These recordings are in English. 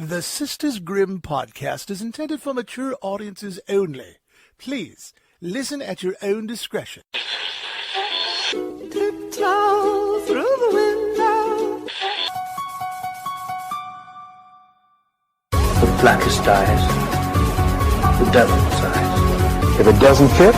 The Sisters Grimm podcast is intended for mature audiences only. Please listen at your own discretion. Tiptoe through the window. The blackest eyes, the devil's eyes. If it doesn't fit,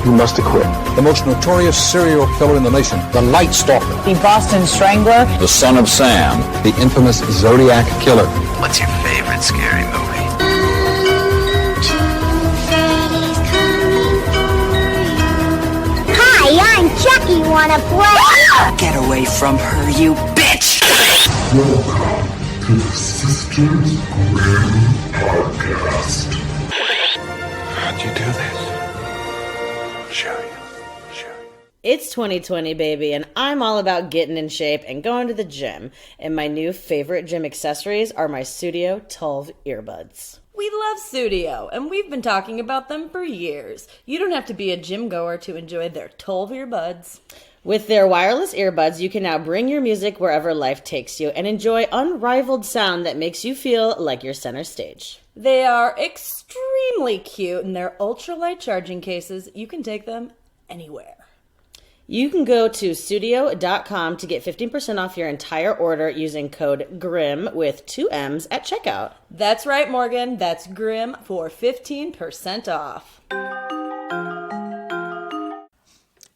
you must acquit. The most notorious serial killer in the nation, the Night Stalker. The Boston Strangler. The Son of Sam. The infamous Zodiac Killer. What's your favorite scary movie? Hi, I'm Chucky. Wanna play? Get away from her, you bitch! Welcome to the Sisters Grimm podcast. How'd you do this? Show you. It's 2020, baby, and I'm all about getting in shape and going to the gym. And my new favorite gym accessories are my Studio 12 earbuds. We love Studio, and we've been talking about them for years. You don't have to be a gym goer to enjoy their 12 earbuds. With their wireless earbuds, you can now bring your music wherever life takes you and enjoy unrivaled sound that makes you feel like you're center stage. They are extremely cute, and they're ultralight charging cases. You can take them anywhere. You can go to studio.com to get 15% off your entire order using code GRIM with 2 M's at checkout. That's right, Morgan. That's GRIM for 15% off.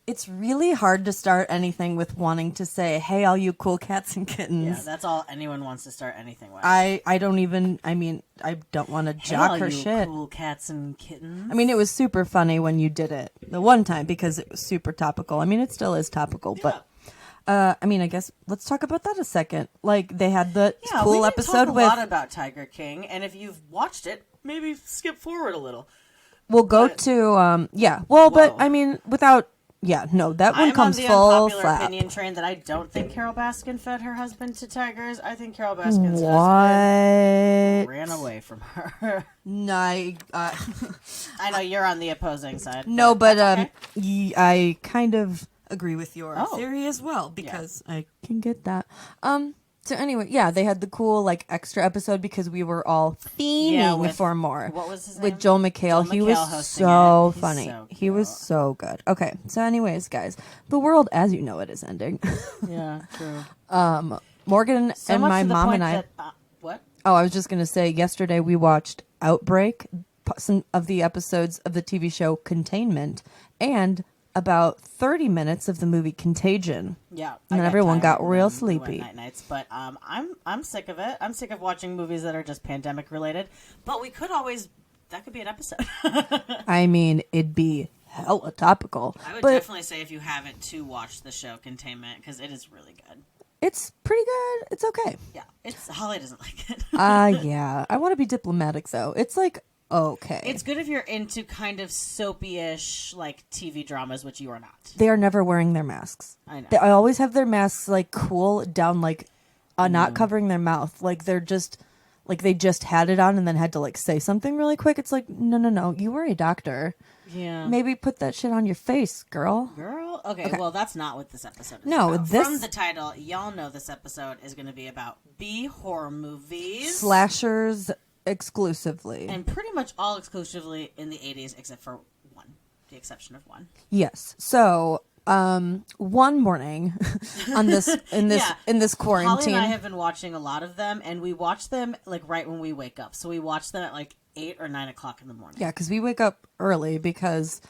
It's really hard to start anything with wanting to say, hey, all you cool cats and kittens. Yeah, that's all anyone wants to start anything with. I don't want to jock her shit. Cool cats and kittens. I mean, it was super funny when you did it the one time because it was super topical. I mean, it still is topical, but I guess let's talk about that a second. Like, they had the cool episode with... a lot about Tiger King, and if you've watched it, maybe skip forward a little. We'll go to, but I mean, without... Yeah, no, that one comes full flap. I'm on the unpopular opinion train that I don't think Carol Baskin fed her husband to tigers. I think Carol Baskin's husband ran away from her. No, I know you're on the opposing side. No, but I kind of agree with your theory as well because I can get that. So anyway, they had the cool extra episode because we were all fiending for more. What was his name? With Joel McHale. He was so funny. He was so good. Okay, so anyways, guys, the world as you know it is ending. Yeah, true. Morgan So and much my to the mom point and I. that, what? Oh, I was just gonna say. Yesterday we watched Outbreak, some of the episodes of the TV show Containment, and about 30 minutes of the movie Contagion. Yeah, and then everyone got real sleepy. Nights, but I'm sick of it. I'm sick of watching movies that are just pandemic related. But we could always that could be an episode. I mean, it'd be hella topical. I would definitely say if you haven't to watch the show Containment because it is really good. It's pretty good. It's okay. Yeah, Holly doesn't like it. Yeah. I want to be diplomatic though. It's okay. It's good if you're into kind of soapy-ish TV dramas, which you are not. They are never wearing their masks. I know. They always have their masks cool down, not covering their mouth. They're just they just had it on and then had to say something really quick. It's no. You were a doctor. Yeah. Maybe put that shit on your face, girl. Girl? Okay, well, that's not what this episode is about. From the title, y'all know this episode is going to be about B-horror movies. Slashers exclusively. And pretty much all exclusively in the 80s except for one. The exception of one. Yes. So, one morning in this quarantine. Holly and I have been watching a lot of them, and we watch them right when we wake up. So we watch them at 8 or 9 o'clock in the morning. Yeah, because we wake up early because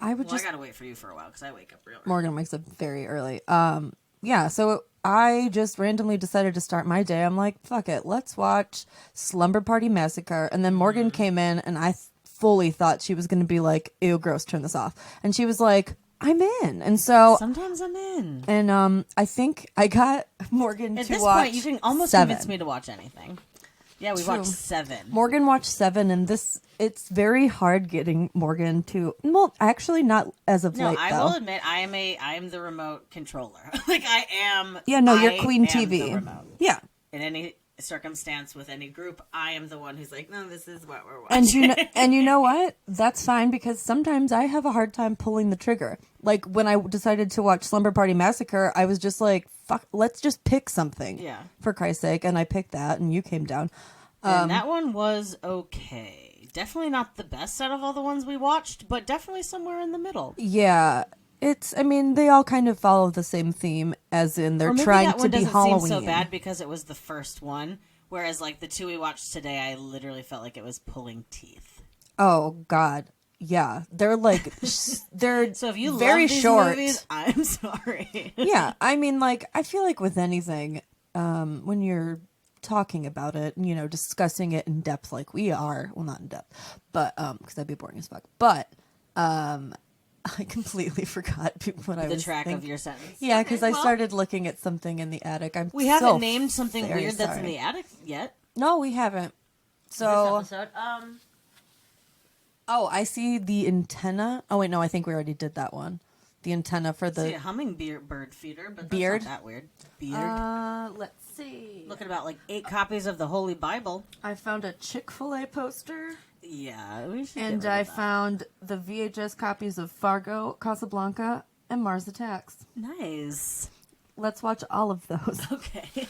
I gotta wait for you for a while because I wake up real early. Morgan wakes up very early. So I just randomly decided to start my day. I'm like, fuck it, let's watch Slumber Party Massacre. And then Morgan came in, and I fully thought she was going to be like, ew, gross, turn this off. And she was like, I'm in. And so sometimes I'm in. And I think I got Morgan at to this watch point. You can almost 7. convince me to watch anything. Yeah, we watched 7. Morgan watched 7, and it's very hard getting Morgan to. Well, actually, not as of late. No, I though. will admit, I am the remote controller. I am. Yeah, no, you're Queen am TV. The remote. Yeah. In any circumstance with any group, I am the one who's like, no, this is what we're watching. And you know what? That's fine because sometimes I have a hard time pulling the trigger. When I decided to watch Slumber Party Massacre, I was just like, fuck, let's just pick something. Yeah. For Christ's sake. And I picked that, and you came down. And that one was okay. Definitely not the best out of all the ones we watched, but definitely somewhere in the middle. Yeah. They all kind of follow the same theme, as in they're trying to be Halloween. That one doesn't seem so bad because it was the first one, whereas like the two we watched today, I literally felt like it was pulling teeth. Oh God, yeah, they're like they're so if you very love these short. movies, I'm sorry. Yeah, I mean, like I feel like with anything, when you're talking about it, discussing it in depth like we are, well, not in depth, but because that'd be boring as fuck. But I completely forgot what I was track thinking. Of your sentence. Yeah, because I started looking at something in the attic. We haven't named something weird that's in the attic yet. No, we haven't. So this episode, oh, I see the antenna. Oh wait, no, I think we already did that one. The antenna for the a hummingbird feeder, but beard. That's not that weird. Beard. Let's see. Look at about like 8 copies of the Holy Bible. I found a Chick-fil-A poster. Yeah, we should. And I found the VHS copies of Fargo, Casablanca, and Mars Attacks. Nice. Let's watch all of those. Okay.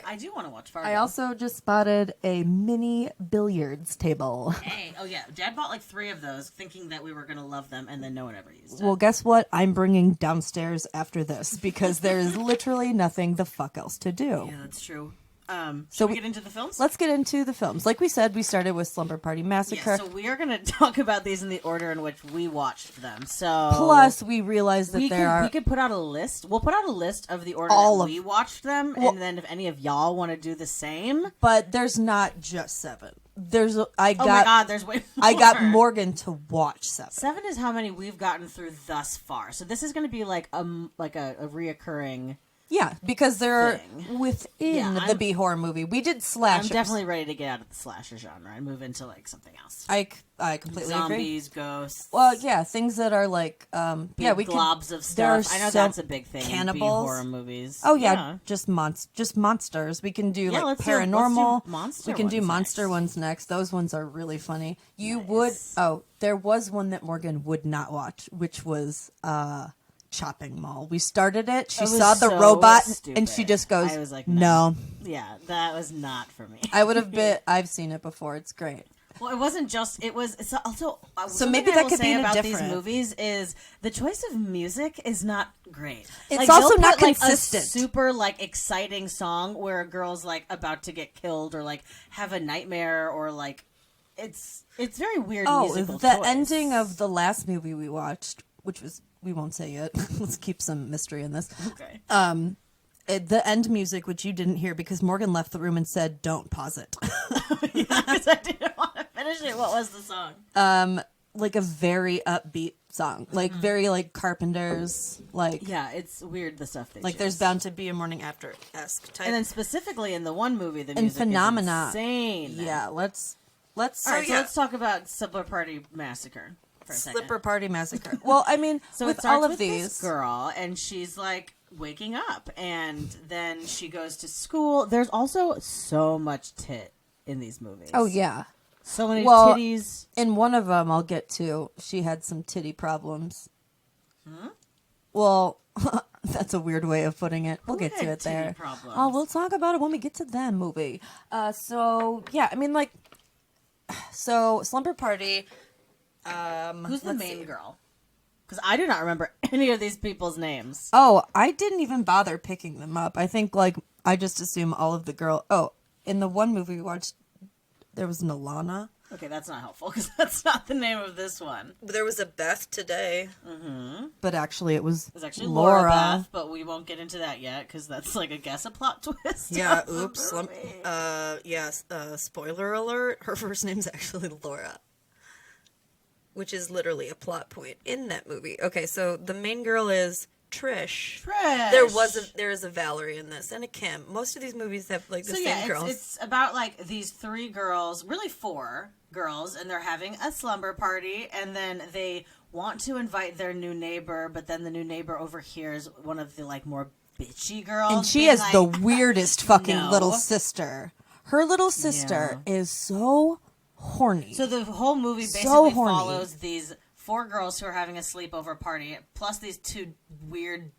I do want to watch Fargo. I also just spotted a mini billiards table. Hey, oh yeah, Dad bought like 3 of those, thinking that we were gonna love them, and then no one ever used it. Well, guess what? I'm bringing downstairs after this because there is literally nothing the fuck else to do. Yeah, that's true. So we get into the films? Let's get into the films. Like we said, we started with Slumber Party Massacre. Yeah, so we are going to talk about these in the order in which we watched them. So plus, we realized that we could put out a list. We'll put out a list of the order we watched them, and then if any of y'all want to do the same. But there's not just 7. There's oh my God, there's way more. I got Morgan to watch 7. 7 is how many we've gotten through thus far. So this is going to be like a reoccurring. Yeah, because they're within the B-horror movie. We did slashers. I'm definitely ready to get out of the slasher genre and move into like something else. I completely agree. Zombies, ghosts. Well, yeah, things that are like we globs of stuff. I know that's a big thing. Cannibals, in B-horror movies. Oh yeah, just monsters. We can do like paranormal. We can do monster ones next. Those ones are really funny. You would. Oh, there was one that Morgan would not watch, which was Chopping Mall. We started it. She saw the robot stupid. And she just goes, I was like, no. Yeah, that was not for me. I've seen it before. It's great. Well, it wasn't just. It was. It's also. So maybe that could be about different. These movies is the choice of music is not great. It's like, also not put, consistent. Like, a super like exciting song where a girl's like about to get killed or like have a nightmare or like it's very weird. Musical the choice. ending of the last movie we watched, which was. We won't say it. Let's keep some mystery in this. Okay. The end music, which you didn't hear because Morgan left the room and said, "Don't pause it." Yeah, because I didn't want to finish it. What was the song? Like a very upbeat song, like very like Carpenters, like yeah, it's weird the stuff they like. choose. There's bound to be a Morning After-esque type. And then specifically in the one movie, the music Phenomena. is insane. Yeah, let's. All right, so let's talk about Slumber Party Massacre. Slipper Party Massacre. Well, I mean, so with it starts all of with these, this girl, and she's like waking up, and then she goes to school. There's also so much tit in these movies. Oh yeah, so many titties. In one of them, I'll get to. She had some titty problems. Hmm? Well, that's a weird way of putting it. We'll get to it there. Problems? Oh, we'll talk about it when we get to that movie. So yeah, I mean, like, so Slumber Party. Who's the main girl? Because I do not remember any of these people's names. Oh, I didn't even bother picking them up. I think, like, I just assume all of the girl. Oh, in the one movie we watched, there was an Alana. Okay, that's not helpful because that's not the name of this one. There was a Beth today. Mm-hmm. But actually, it was actually Laura Beth, but we won't get into that yet because that's like a plot twist. Yeah, oops. Spoiler alert. Her first name's actually Laura. Which is literally a plot point in that movie. Okay, so the main girl is Trish. There is a Valerie in this and a Kim. Most of these movies have like the same girls. It's about like these 3 girls, really 4 girls, and they're having a slumber party, and then they want to invite their new neighbor, but then the new neighbor overhears one of the like more bitchy girls. And she is like, the weirdest fucking little sister. Her little sister is so horny. So the whole movie basically follows these 4 girls who are having a sleepover party, plus these 2 weird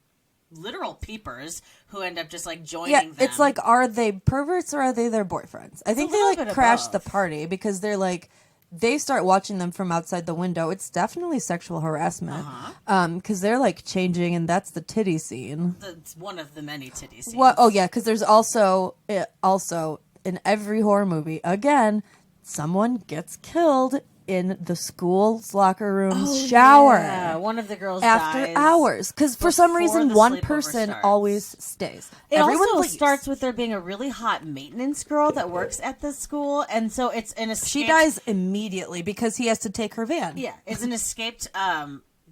literal peepers who end up just like joining Yeah, them. it's like, are they perverts or are they their boyfriends? I think they little like bit of crash the both. party because they're like, they start watching them from outside the window. It's definitely sexual harassment because they're like changing, and that's the titty scene. It's one of the many titty scenes. Well, oh yeah, because there's also in every horror movie, again, someone gets killed in the school's locker room's shower. Yeah, one of the girls after dies hours, because for some before reason the one sleepover person starts. always stays. It Everyone also leaves. starts with there being a really hot maintenance girl that works at the school, and so it's an escaped... She dies immediately because he has to take her van. Yeah, it's an escaped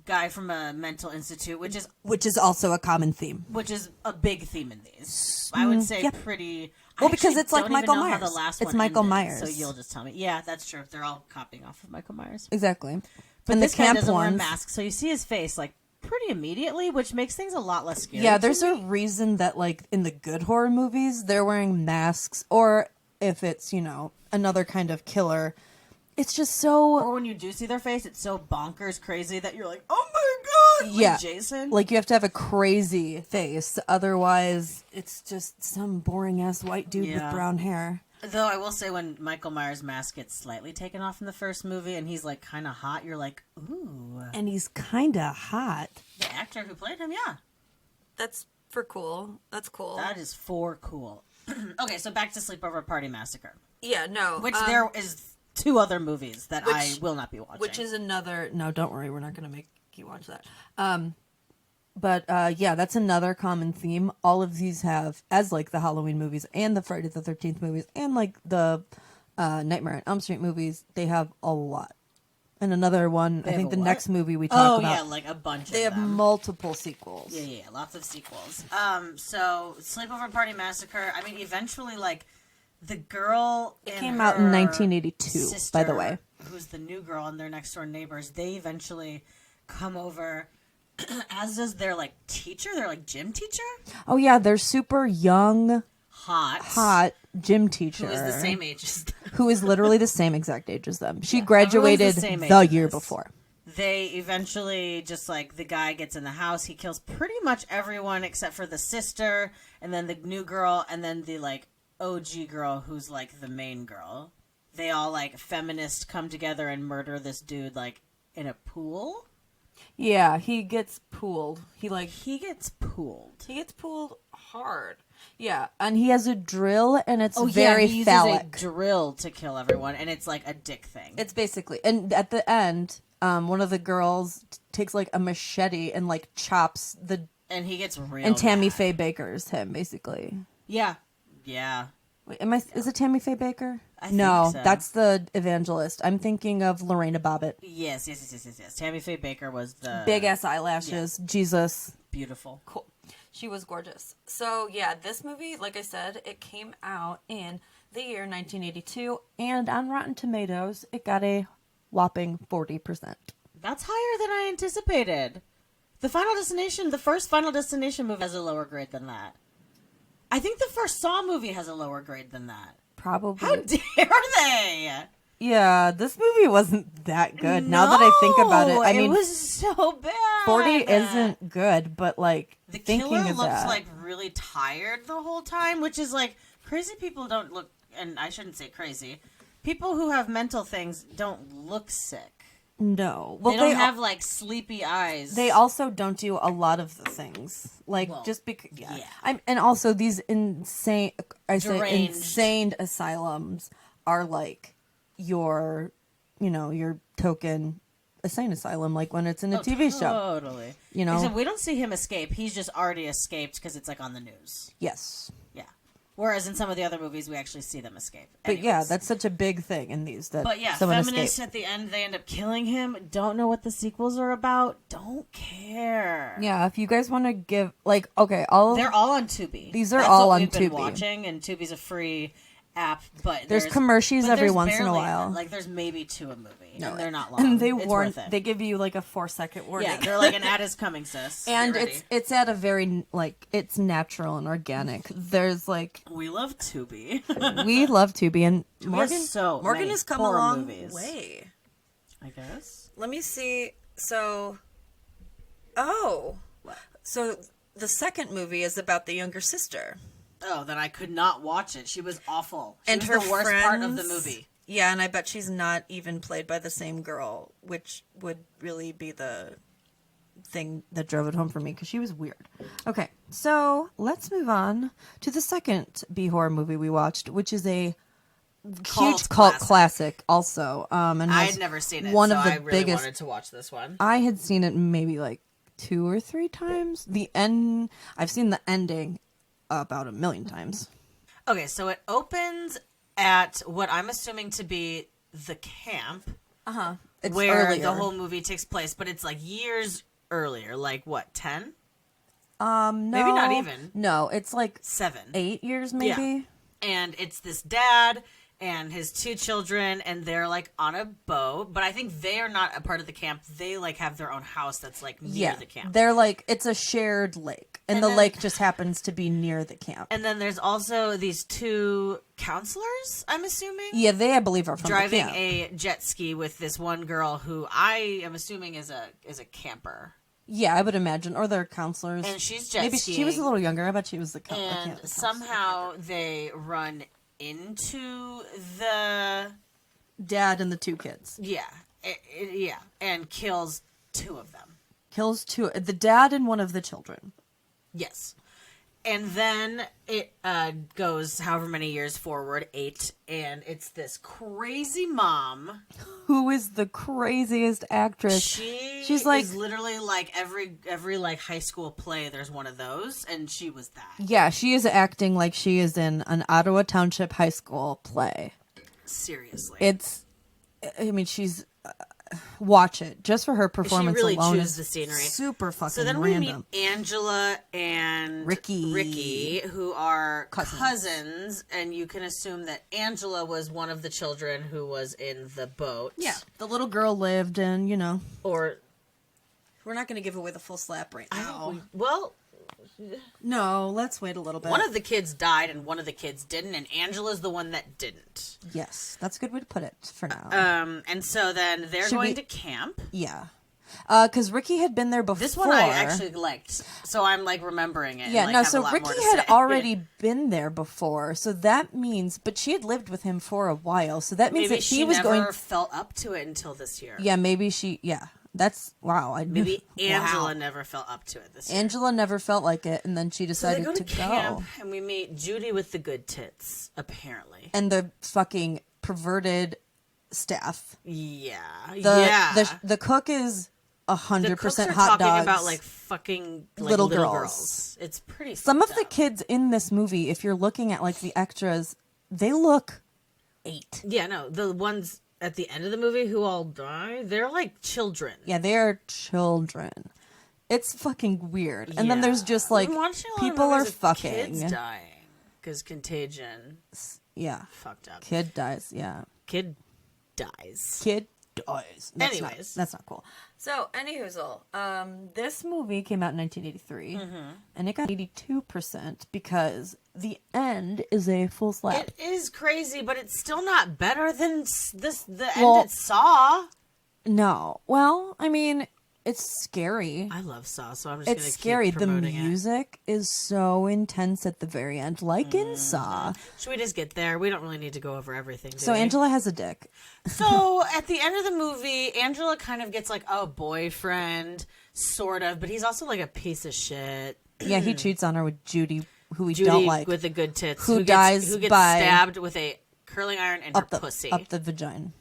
guy from a mental institute, which is also a common theme. Which is a big theme in these. I would say yep. pretty... Well, I because actually it's like don't even Michael know how Myers. the last It's one Michael ended, Myers. So you'll just tell me. Yeah, that's true. They're all copying off of Michael Myers. Exactly. But and this the guy camp doesn't wear a ones, mask, so you see his face like pretty immediately, which makes things a lot less scary. yeah, to there's a me. reason that like in the good horror movies they're wearing masks, or if it's, you know, another kind of killer, it's just so... Or when you do see their face, it's so bonkers crazy that you're like, oh my god, like yeah, Jason. like you have to have a crazy face, otherwise it's just some boring ass white dude with Yeah. brown hair. Though I will say, when Michael Myers' mask gets slightly taken off in the first movie and he's like kind of hot, you're like, ooh. And he's kind of hot. The actor who played him, yeah. That's for cool. That's cool. That is for cool. Okay, so back to Sleepover Party Massacre. Yeah, no. Which there is 2 other movies that I which- will not be watching. Which is another... No, don't worry. We're not going to make you watch that. But yeah, that's another common theme. All of these have, as like the Halloween movies and the Friday the 13th movies and like the Nightmare on Elm Street movies, they have a lot. And another one, I have think a the what? next movie we talk about. Oh, yeah, like a bunch They of have them. multiple sequels. Yeah, lots of sequels. So Sleepover Party Massacre, I mean, eventually, like, the girl It and came out in her 1982, sister, by the way. who's the new girl and their next door neighbors, they eventually come over, as does their, like, teacher, their, like, gym teacher. Oh yeah, they're super young, Hot gym teacher. who is the same age as them. Who is literally the same exact age as them. She Everyone's graduated the same age the as year this. before. They eventually just like the guy gets in the house. He kills pretty much everyone except for the sister and then the new girl and then the like OG girl who's like the main girl. They all like feminists come together and murder this dude like in a pool. Yeah, he gets pooled. He gets pooled. He gets pooled hard. Yeah, and he has a drill, and it's Oh very yeah, he uses phallic. a drill to kill everyone, and it's like a dick thing. It's basically, and at the end, one of the girls takes like a machete and like chops the. And he gets real. And Tammy mad. Faye Baker's him basically. Yeah. Wait, is it Tammy Faye Baker? I think No, so. that's the evangelist. I'm thinking of Lorena Bobbitt. Yes. Tammy Faye Baker was the Big ass eyelashes, Jesus. beautiful. Cool. She was gorgeous. So, yeah, this movie, like I said, it came out in the year 1982, and on Rotten Tomatoes, it got a whopping 40%. That's higher than I anticipated. The first Final Destination movie has a lower grade than that. I think the first Saw movie has a lower grade than that. Probably. How dare they? Yeah, this movie wasn't that good. Now that I think about it, I mean, it was so bad. 40 isn't good, but like The thinking killer of looks that, like really tired the whole time, which is like crazy people don't look, and I shouldn't say crazy. People who have mental things don't look sick. no, They don't have like sleepy eyes. They also don't do a lot of the things, like just because. Yeah. And also these insane asylums are like your token insane asylum, like when it's in a TV show. Totally. You know, except we don't see him escape. He's just already escaped because it's like on the news. yes. Yeah. Whereas in some of the other movies, we actually see them escape. But yeah, Anyways. that's such a big thing in these that But yeah, someone feminists escaped. at the end, they end up killing him. Don't know what the sequels are about. Don't care. Yeah, if you guys want to give they're all on Tubi. These are That's all what on we've been Tubi. watching, and Tubi's a free app, but There's commercials but every there's once in a barely- while. Like there's maybe 2 a movie, No, and they're not long. And they It's warn. worth it. They give you like a 4-second warning. Yeah, they're like an ad is coming, sis. And Get ready. it's at a very it's natural and organic. There's like we love Tubi. we love Tubi, and has so Morgan many has come a horror long movies. way. I guess. Let me see. So, so the second movie is about the younger sister. Oh, then I could not watch it. She was awful. She And was her the worst part of the friends- movie. Yeah, and I bet she's not even played by the same girl, which would really be the thing that drove it home for me, because she was weird. Okay, so let's move on to the second B-horror movie we watched, which is a huge cult classic also. And I has had never seen it, one so of the I really biggest, wanted to watch this one. I had seen it maybe like 2 or 3 times. I've seen the ending about 1,000,000 times. Okay, so it opens at what I'm assuming to be the camp. It's where earlier. the whole movie takes place, but it's like years earlier, like what, 10? No, Maybe not even. No, it's like 7. 8 years maybe. Yeah. And it's this dad and his 2 children, and they're like on a boat, but I think they are not a part of the camp. They like have their own house that's like near the camp. They're like, it's a shared lake, and the lake just happens to be near the camp. And then there's also these 2 counselors, I'm assuming. Yeah, they, I believe, are from driving the camp. a jet ski with this one girl who I am assuming is a camper. Yeah, I would imagine, or they're counselors. And she's jet Maybe skiing. she was a little younger. I bet she was the And somehow they run into the dad and the 2 kids. yeah, and kills 2 of them. Kills 2, the dad and one of the children. Yes. And then it goes however many years forward, 8, and it's this crazy mom. Who is the craziest actress? She's like is literally like every like high school play, there's one of those, and she was that. Yeah, she is acting like she is in an Ottawa Township high school play. Seriously. She's... watch it just for her performance she really alone. Choose the scenery. Super fucking So then random. we meet Angela and Ricky, who are cousins, and you can assume that Angela was one of the children who was in the boat. Yeah, the little girl lived, and or we're not going to give away the full slap right now. No, let's wait a little bit. One of the kids died, and one of the kids didn't, and Angela's the one that didn't. Yes, that's a good way to put it for now. And so then they're going to camp. Yeah. Because Ricky had been there before. This one I actually liked, so I'm like remembering it. Yeah, and, no, have so a lot Ricky more to had say. already been there before, so that means, but she had lived with him for a while, so that means maybe that she he was never going. felt up to it until this year. Yeah, maybe she. Yeah, that's wow. Maybe Angela wow. never felt up to it this year. Angela never felt like it, and then she decided so they go to camp, go. and we meet Judy with the good tits, apparently, and the fucking perverted staff. Yeah, The cook is 100% hot talking dogs. about like fucking like, little girls. girls. It's pretty. Some of fucked the up. kids in this movie, if you're looking at like the extras, they look 8. Yeah, no, the ones at the end of the movie who all die, they're like children. Yeah, they are children. It's fucking weird. And then there's just like I'm watching a lot of people are movies with fucking kids dying because Contagion. Yeah, fucked up. Kid dies. Yeah, Kid dies. Kid dies. Anyways, that's not cool. So, anywhoozle, this movie came out in 1983, and it got 82% because the end is a full slap. It is crazy, but it's still not better than the end it Saw. No, well, I mean, it's scary. I love Saw, so I'm just going to keep scary. The promoting it. music is so intense at the very end, like in Saw. Should we just get there? We don't really need to go over everything. Do So we? Angela has a dick. So at the end of the movie, Angela kind of gets like a boyfriend, sort of, but he's also like a piece of shit. Yeah, he cheats on her with Judy, who we Judy don't like, with the good tits, who gets dies by stabbed with a curling iron in up her the pussy. up the vagina.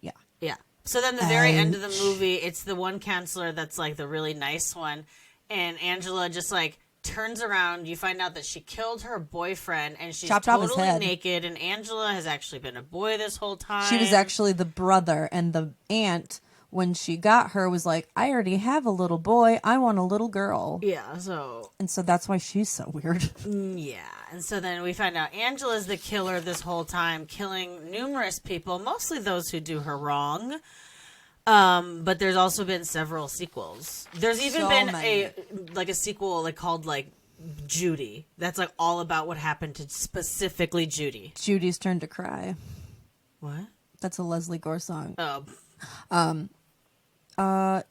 Yeah. Yeah. So then the very end of the movie, it's the one counselor that's like the really nice one, and Angela just like turns around. You find out that she killed her boyfriend, and she's Chopped off his totally head. naked. And Angela has actually been a boy this whole time. She was actually the brother, and the aunt, when she got her, was like, I already have a little boy. I want a little girl. Yeah, so... And so that's why she's so weird. Yeah, and so then we find out Angela's the killer this whole time, killing numerous people, mostly those who do her wrong. But there's also been several sequels. There's even So been many. a sequel called Judy. That's like all about what happened to specifically Judy. Judy's Turn to Cry. What? That's a Leslie Gore song. Oh.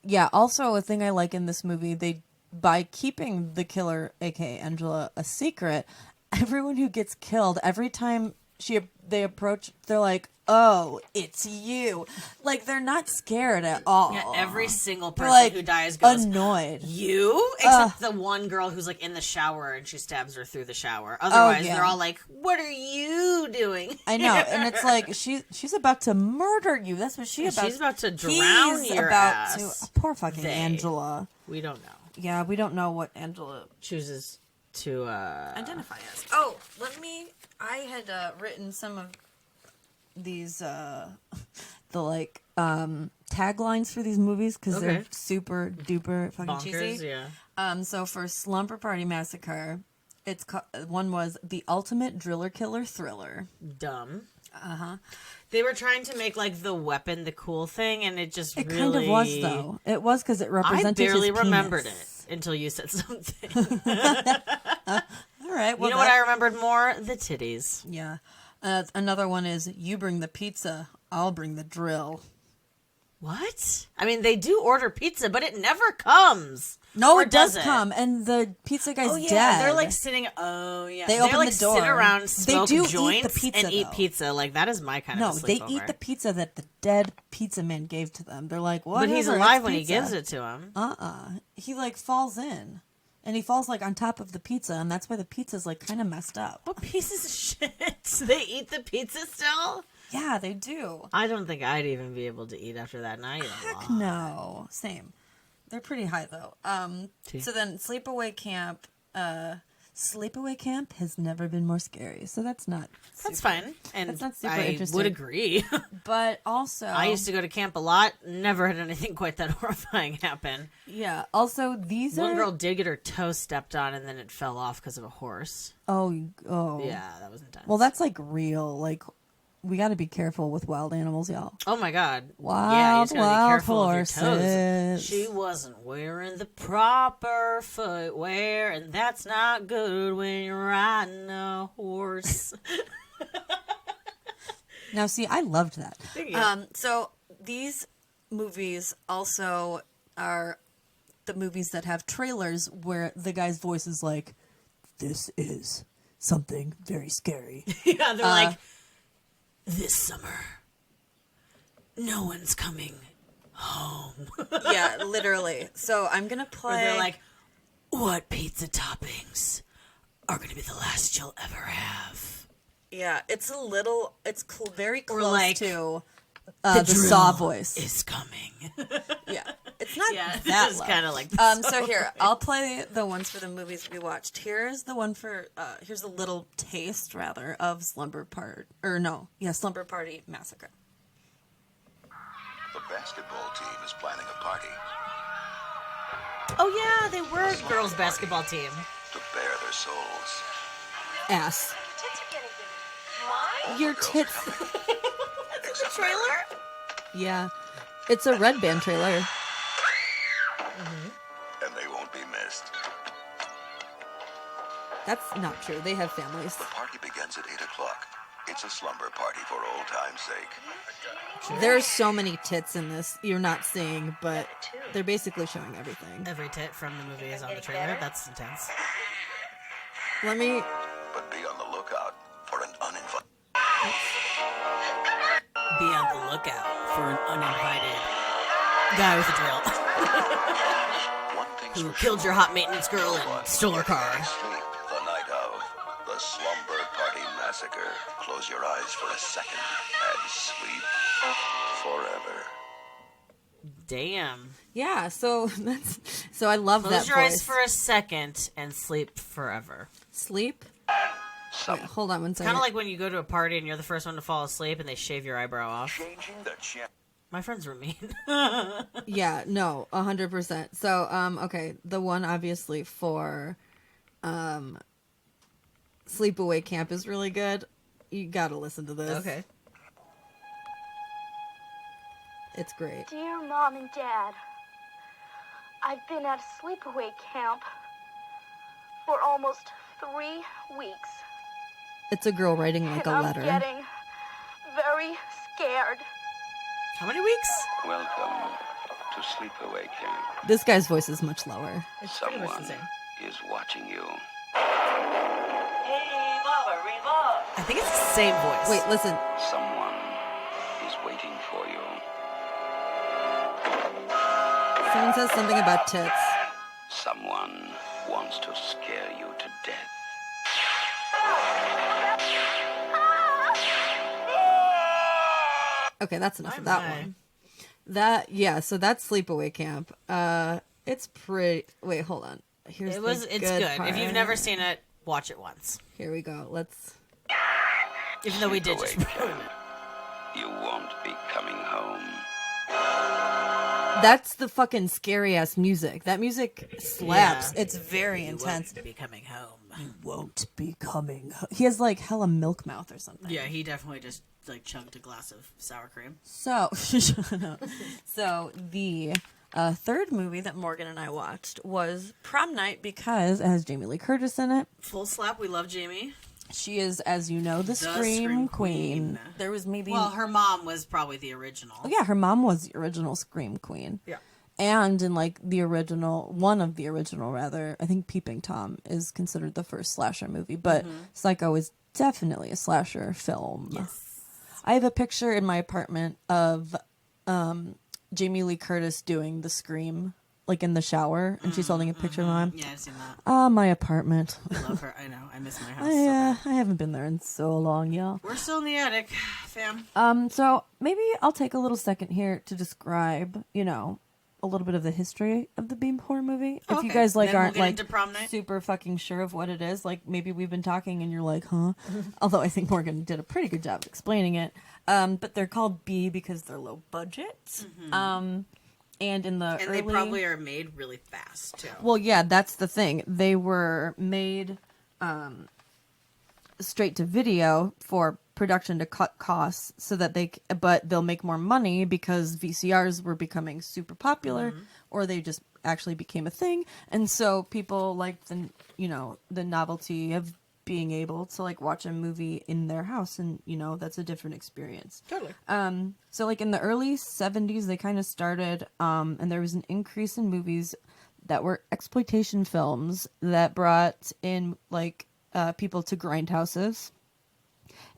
Yeah, also a thing I like in this movie, they by keeping the killer, aka Angela, a secret, everyone who gets killed, every time they approach, they're like, "Oh, it's you!" Like they're not scared at all. Yeah, every single person like, who dies goes annoyed. You, except the one girl who's like in the shower and she stabs her through the shower. Otherwise, they're all like, "What are you doing?" I know, and it's like she's about to murder you. That's what she's about to drown your ass. Poor fucking Angela. We don't know. Yeah, we don't know what Angela chooses to identify as. Oh, I had written some of these the like taglines for these movies because they're super duper fucking bonkers, cheesy. Yeah. So for Slumber Party Massacre, one was the ultimate driller killer thriller. Dumb. They were trying to make like the weapon the cool thing, and it really... kind of was though. It was because it represented. I barely his remembered penis. it until you said something. All right. Well, you know what I remembered more? The titties. Yeah. Another one is you bring the pizza, I'll bring the drill. What? I mean, they do order pizza, but it never comes. No, or it does come, and the pizza guy's dead. They're like sitting. Oh yeah, they open like the door. Sit around, smoke they do joints, eat the pizza, and eat pizza. Like that is my kind of. No, they eat the pizza that the dead pizza man gave to them. They're like, what? But he's alive when he gives it to him. He like falls in, and he falls like on top of the pizza, and that's why the pizza's like kind of messed up. What pieces of shit? They eat the pizza still? Yeah, they do. I don't think I'd even be able to eat after that night. Heck no. Same. They're pretty high though. So then Sleepaway Camp. Sleepaway Camp has never been more scary. So that's not. That's fine, and that's not super I interesting. would agree. But also, I used to go to camp a lot. Never had anything quite that horrifying happen. Yeah. Also, one girl did get her toe stepped on, and then it fell off because of a horse. Oh. Yeah, that was intense. Well, that's like real. Like, we got to be careful with wild animals, y'all. Oh my god. Yeah, you just gotta be careful horses. of your toes. She wasn't wearing the proper footwear, and that's not good when you're riding a horse. Now, see, I loved that. Thank you. So these movies also are the movies that have trailers where the guy's voice is like, "This is something very scary." Yeah, they're like, "This summer, no one's coming home." Yeah, literally. So I'm going to play... Or they're like, "What pizza toppings are going to be the last you'll ever have?" Yeah, it's very close like, to the Saw voice. Is coming. Yeah, it's not that low. kind of like so here, I'll play the ones for the movies we watched. Here's the one for here's a little taste rather of Slumber Party Massacre. The basketball team is planning a party Oh yeah, they were a girls' basketball team. to bare their souls. Ass. Your tits. That's a trailer? Yeah. It's a Red Band trailer. And they won't be missed. That's not true. They have families. The party begins at 8 o'clock. It's a slumber party for old time's sake. There's so many tits in this you're not seeing, but they're basically showing everything. Every tit from the movie is on the trailer. That's intense. Let me... But be on the lookout for an uninvited... Be on the lookout for an uninvited guy with a drill. One thing's Who for killed sure. your hot maintenance girl and stole her car. Sleep the night of the Slumber Party Massacre. Close your eyes for a second and sleep forever. Damn. Yeah, so I love Close that your voice. eyes for a second and sleep forever. Sleep? Wait, hold on one second. Kind of like when you go to a party and you're the first one to fall asleep and they shave your eyebrow off. Changing the channel. My friends were mean. Yeah, no, 100%. So, okay, the one obviously for Sleepaway Camp is really good. You gotta listen to this. Okay. It's great. Dear Mom and Dad, I've been at a sleepaway camp for almost 3 weeks. It's a girl writing like a and letter. I'm getting very scared. How many weeks? Welcome to Sleepaway Camp. This guy's voice is much lower. Someone is watching you. I think it's the same voice. Wait, listen. Someone is waiting for you. Someone says something about tits. Someone wants to scare you to death. Okay, that's enough of that one. So that's Sleepaway Camp. It's pretty. Wait, hold on. It's good. Part. If you've never seen it, watch it once. Here we go. Let's. Even though we did just ruin it. You won't be coming home. That's the fucking scary ass music. That music slaps. Yeah. It's very intense. Won't be coming home. You won't be coming home. He has like hella milk mouth or something. Yeah, he definitely just like chugged a glass of sour cream. So, so the third movie that Morgan and I watched was Prom Night because it has Jamie Lee Curtis in it. Full slap. We love Jamie. She is, as you know, the Scream Queen. There was maybe... Well, her mom was probably the original. Oh, yeah, her mom was the original Scream Queen. Yeah. And in, like, one of the original, rather, I think Peeping Tom is considered the first slasher movie, but Psycho is definitely a slasher film. Yes. I have a picture in my apartment of Jamie Lee Curtis doing the Scream, like, in the shower, and she's holding a picture of mine. Yeah, I've seen that. My apartment. I love her. I know. I miss my house. I haven't been there in so long, y'all. We're still in the attic, fam. So maybe I'll take a little second here to describe, a little bit of the history of the Beam horror movie. If you guys aren't super fucking sure of what it is, like maybe we've been talking and you're like, huh? Although I think Morgan did a pretty good job of explaining it. But they're called B because they're low budget. And they probably are made really fast too. Well, yeah, that's the thing. They were made straight to video for production to cut costs so that but they'll make more money because VCRs were becoming super popular or they just actually became a thing. And so people liked the novelty of being able to like watch a movie in their house and that's a different experience. Totally. So like in the early 70s they kind of started and there was an increase in movies that were exploitation films that brought in like people to grindhouses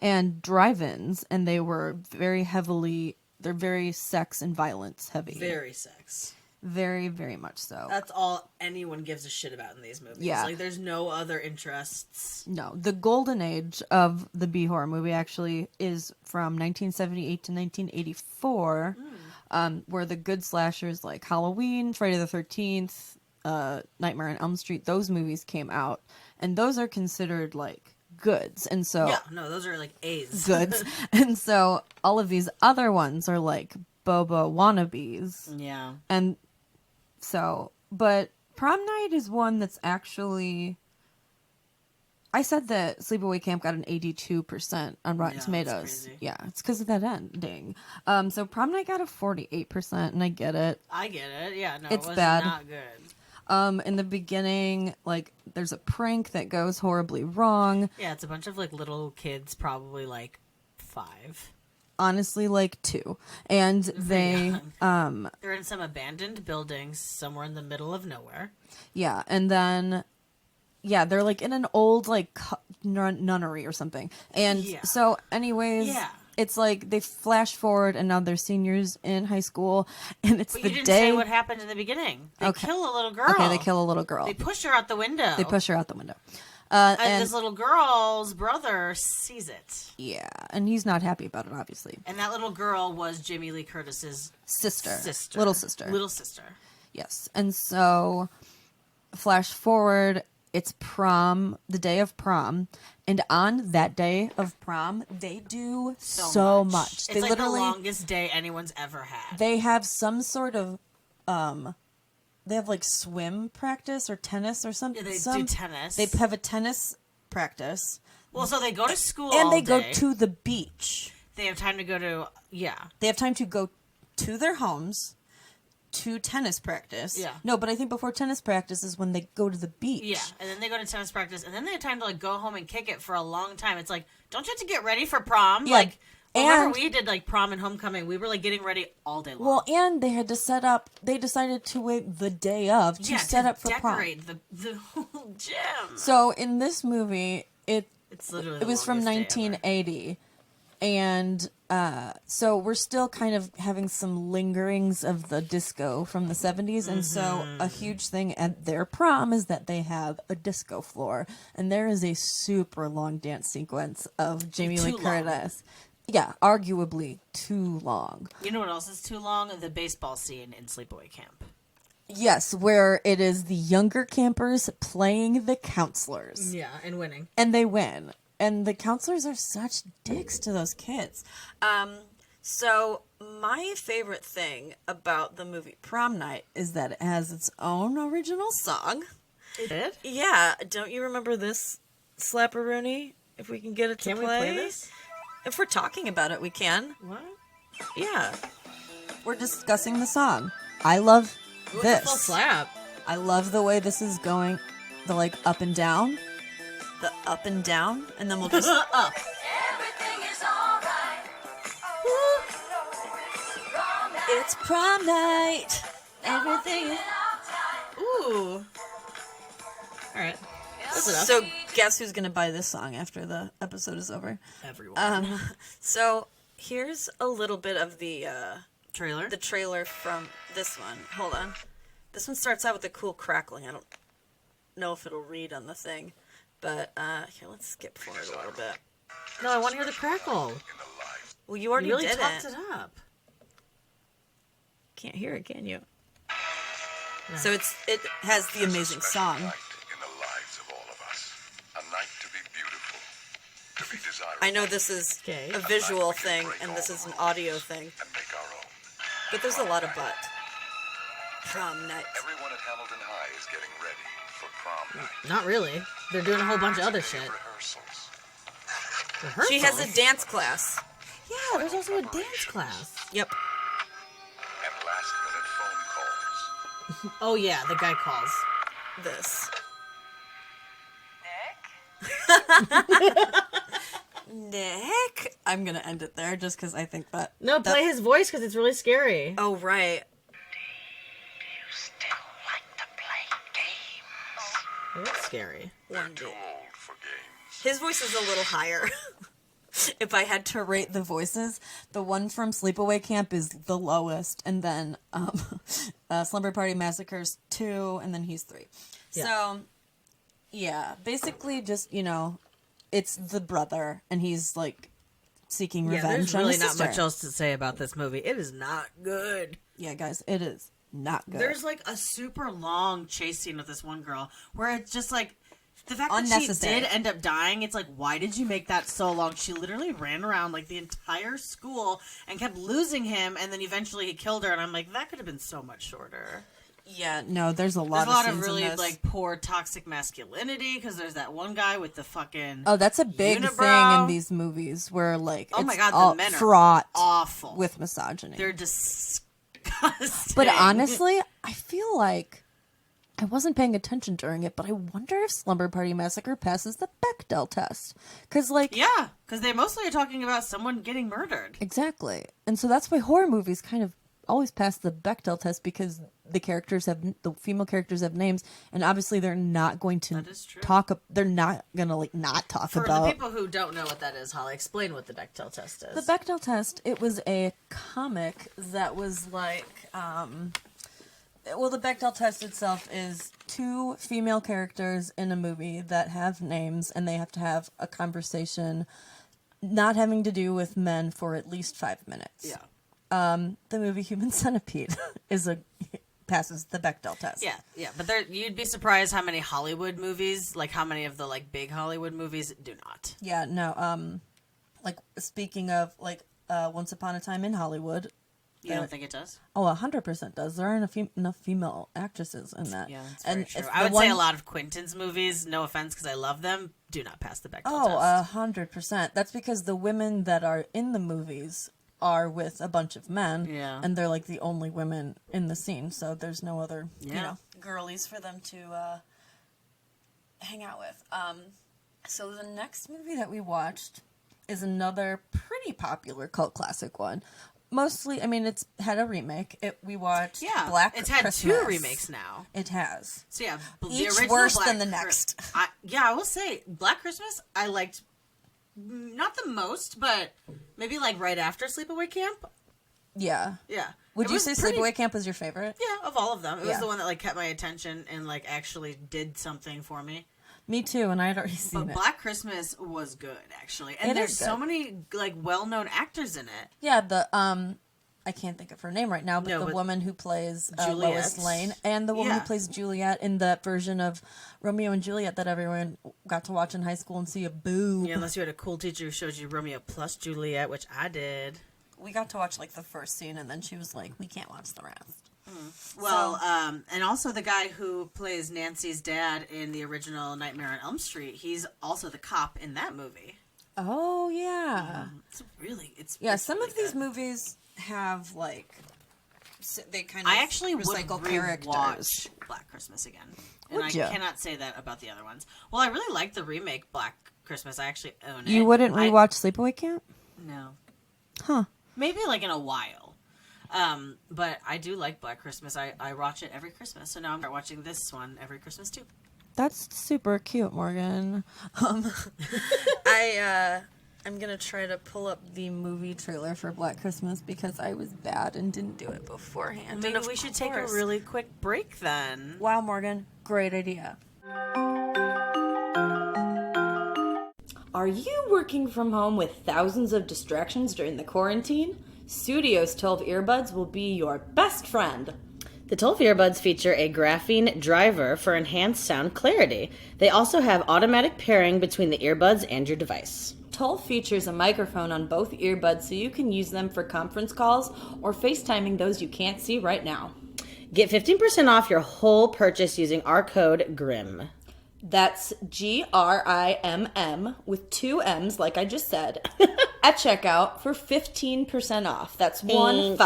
and drive-ins, and they were they're very sex and violence heavy. Very sex. Very, very much so. That's all anyone gives a shit about in these movies. Yeah. Like, there's no other interests. No. The golden age of the B-horror movie actually is from 1978 to 1984, where the good slashers like Halloween, Friday the 13th, Nightmare on Elm Street, those movies came out. And those are considered, like, goods. And so... Yeah, no, those are, like, A's. Goods. And so all of these other ones are, like, Boba wannabes. Yeah. And... So, but Prom Night is one that's actually... I said that Sleepaway Camp got an 82% on Rotten Tomatoes. Yeah, it's because of that ending. So Prom Night got a 48%, and I get it. I get it. Yeah, no, it's it was bad. Not good. In the beginning, like, there's a prank that goes horribly wrong. Yeah, it's a bunch of, like, little kids, probably, like, 5. Honestly, like 2. And they're in some abandoned buildings somewhere in the middle of nowhere. Yeah, and then they're like in an old like nunnery or something. And so anyways, it's like they flash forward and now they're seniors in high school and it's but the you didn't day say what happened in the beginning. They kill a little girl. Okay, they kill a little girl. They push her out the window. And this little girl's brother sees it. Yeah, and he's not happy about it, obviously. And that little girl was Jamie Lee Curtis's sister. Little sister. Yes. And so, flash forward, it's prom, the day of prom. And on that day of prom, they do so much. It's like the longest day anyone's ever had. They have some sort of... They have like swim practice or tennis or something. Yeah, they do tennis. They have a tennis practice. Well, so they go to school and all they day. go to the beach. They have time to go to They have time to go to their homes to tennis practice. Yeah. No, but I think before tennis practice is when they go to the beach. Yeah, and then they go to tennis practice, and then they have time to like go home and kick it for a long time. It's like, don't you have to get ready for prom? Yeah. Like, Remember we did like prom and homecoming. We were like getting ready all day long. Well, and they had to set up. They decided to wait the day of to set up for prom. Decorate the whole gym. So in this movie, it's literally it was from 1980, and so we're still kind of having some lingerings of the disco from the 70s, and so a huge thing at their prom is that they have a disco floor, and there is a super long dance sequence of Jamie Lee Curtis. Yeah, arguably too long. You know what else is too long? The baseball scene in Sleepaway Camp. Yes, where it is the younger campers playing the counselors. Yeah, and winning. And they win. And the counselors are such dicks to those kids. So my favorite thing about the movie Prom Night is that it has its own original song. It did? Yeah. Don't you remember this, Slapperoonie? If we can get it to Can play. we play this? If we're talking about it, we can. What? Yeah. We're discussing the song. I love this. Full slap. I love the way this is going. The like up and down. The up and down. And then we'll just up. Everything is alright. It's prom night. Everything is... Ooh. Alright. So guess who's going to buy this song after the episode is over? Everyone. So here's a little bit of the trailer. The trailer from this one. Hold on. This one starts out with a cool crackling. I don't know if it'll read on the thing. But here, let's skip forward a little bit. No, I want to hear the crackle. Well, you already really did talked it. it up. Can't hear it, can you? No. So it has the amazing song. I know this is a visual thing and this is an audio thing, but there's a lot of butt. Prom night. Everyone at Hamilton High is getting ready for prom night. Not really. They're doing a whole bunch of other shit. Rehearsals? She has a dance class. Yeah, there's also a dance class. Yep. And last minute phone calls. Oh yeah, the guy calls. This. Nick? I'm gonna end it there just because I think that... No, play his voice because it's really scary. Oh, right. It's scary. One day. His voice is a little higher. If I had to rate the voices, the one from Sleepaway Camp is the lowest, and then Slumber Party Massacre's 2, and then he's 3. Yeah. So, yeah, basically just, it's the brother, and he's, like, seeking revenge on his sister. There's really not much else to say about this movie. It is not good. Yeah, guys, it is not good. There's, like, a super long chase scene with this one girl, where it's just, like, the fact that she did end up dying, it's like, why did you make that so long? She literally ran around, like, the entire school and kept losing him, and then eventually he killed her, and I'm like, that could have been so much shorter. Yeah, no, there's a lot of really, like, poor toxic masculinity, because there's that one guy with the fucking Oh, that's a big thing in these movies, where, like, oh my it's God, all the men fraught are awful with misogyny. They're disgusting. But honestly, I feel like I wasn't paying attention during it, but I wonder if Slumber Party Massacre passes the Bechdel test. Because, like... Yeah, because they mostly are talking about someone getting murdered. Exactly. And so that's why horror movies kind of always pass the Bechdel test, because the female characters have names, and obviously they're not going to they're not going to, like, not talk about... For the people who don't know what that is, Holly, explain what the Bechdel test is. The Bechdel test, it was a comic that was, like, well, the Bechdel test itself is 2 female characters in a movie that have names, and they have to have a conversation not having to do with men for at least 5 minutes. Yeah. The movie Human Centipede passes the Bechdel test. Yeah, but you'd be surprised how many Hollywood movies, like how many of the, like, big Hollywood movies do not. Yeah, no, like, speaking of, like, Once Upon a Time in Hollywood... You don't think it does? Oh, 100% does. There aren't enough female actresses in that. Yeah, that's very true. I would say a lot of Quentin's movies, no offense because I love them, do not pass the Bechdel test. 100%. That's because the women that are in the movies are with a bunch of men, and they're, like, the only women in the scene, so there's no other, girlies for them to hang out with. So the next movie that we watched is another pretty popular cult classic one. Mostly, I mean, it's had a remake. We watched Black It's had Christmas. 2 remakes now. It has. So yeah, the Each original worse Black than the next. I will say Black Christmas I liked not the most, but maybe like right after Sleepaway Camp. Yeah. Yeah. Would you say Sleepaway Camp was your favorite? Yeah, of all of them. It was Yeah. the one that like kept my attention and like actually did something for me. Me too, and I had already seen But it. Black Christmas was good actually. And It there's is so good. many like well-known actors in it. Yeah, I can't think of her name right now, but the woman who plays Lois Lane and the woman who plays Juliet in that version of Romeo and Juliet that everyone got to watch in high school and see a boob. Yeah, unless you had a cool teacher who showed you Romeo plus Juliet, which I did. We got to watch like the first scene, and then she was like, "We can't watch the rest." Well, and also the guy who plays Nancy's dad in the original Nightmare on Elm Street, he's also the cop in that movie. Oh yeah, some of these movies have like they kind of I actually recycle would characters. rewatch Black Christmas again, and Would I ya? cannot say that about the other ones. Well, I really like the remake Black Christmas. I actually own it. You wouldn't rewatch Sleepaway Camp? No. Huh. Maybe like in a while. But I do like Black Christmas. I watch it every Christmas. So now I'm watching this one every Christmas too. That's super cute, Morgan. I'm gonna try to pull up the movie trailer for Black Christmas because I was bad and didn't do it beforehand. Maybe And of we should take a course- really quick break then. Wow, Morgan, great idea. Are you working from home with thousands of distractions during the quarantine? Studio's 12 earbuds will be your best friend. The 12 earbuds feature a graphene driver for enhanced sound clarity. They also have automatic pairing between the earbuds and your device. 12 features a microphone on both earbuds so you can use them for conference calls or FaceTiming those you can't see right now. Get 15% off your whole purchase using our code GRIM. That's GRIMM with 2 M's, like I just said, at checkout for 15% off. That's 15.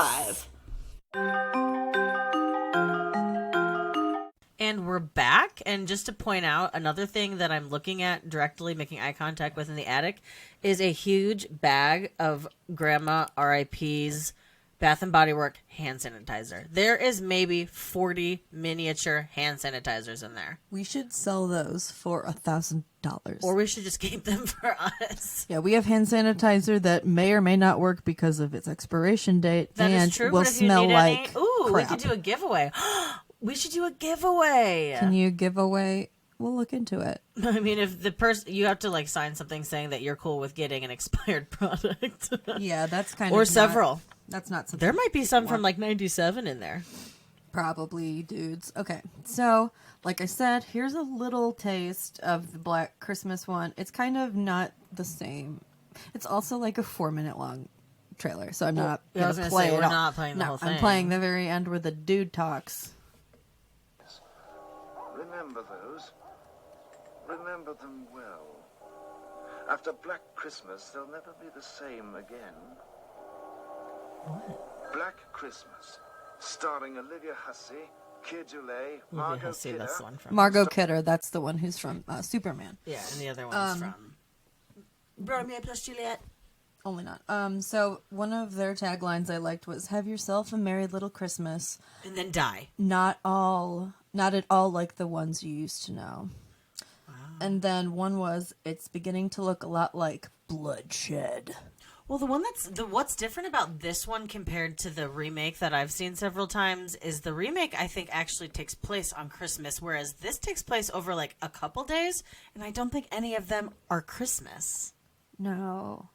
And we're back. And just to point out, another thing that I'm looking at directly, making eye contact with in the attic, is a huge bag of Grandma R.I.P.'s Bath and Body Works hand sanitizer. There is maybe 40 miniature hand sanitizers in there. We should sell those for $1,000. Or we should just keep them for us. Yeah, we have hand sanitizer that may or may not work because of its expiration date, That and is true. will But if you smell need like any, ooh, crap. we could do a giveaway. We should do a giveaway. Can you give away? We'll look into it. I mean, if the person, you have to like sign something saying that you're cool with getting an expired product. Yeah, that's kind or of several. That's not something. There might be some from like '97 in there. Probably, dudes. Okay, so like I said, here's a little taste of the Black Christmas one. It's kind of not the same. It's also like a 4-minute long trailer, so I'm not I was gonna gonna play say, it we're all. not playing the whole I'm thing. playing the very end where the dude talks. Remember those. Remember them well. After Black Christmas, they'll never be the same again. What? Black Christmas, starring Olivia Hussey, Keir Dullea, Margot Kidder. That's the one from Margot Kidder, that's the one who's from Superman. Yeah, and the other one's from Romeo plus Juliet. Only not. So one of their taglines I liked was "Have yourself a merry little Christmas, and then die." Not at all like the ones you used to know. Wow. And then one was, "It's beginning to look a lot like bloodshed." Well, what's different about this one compared to the remake that I've seen several times is the remake I think actually takes place on Christmas, whereas this takes place over like a couple days, and I don't think any of them are Christmas. No,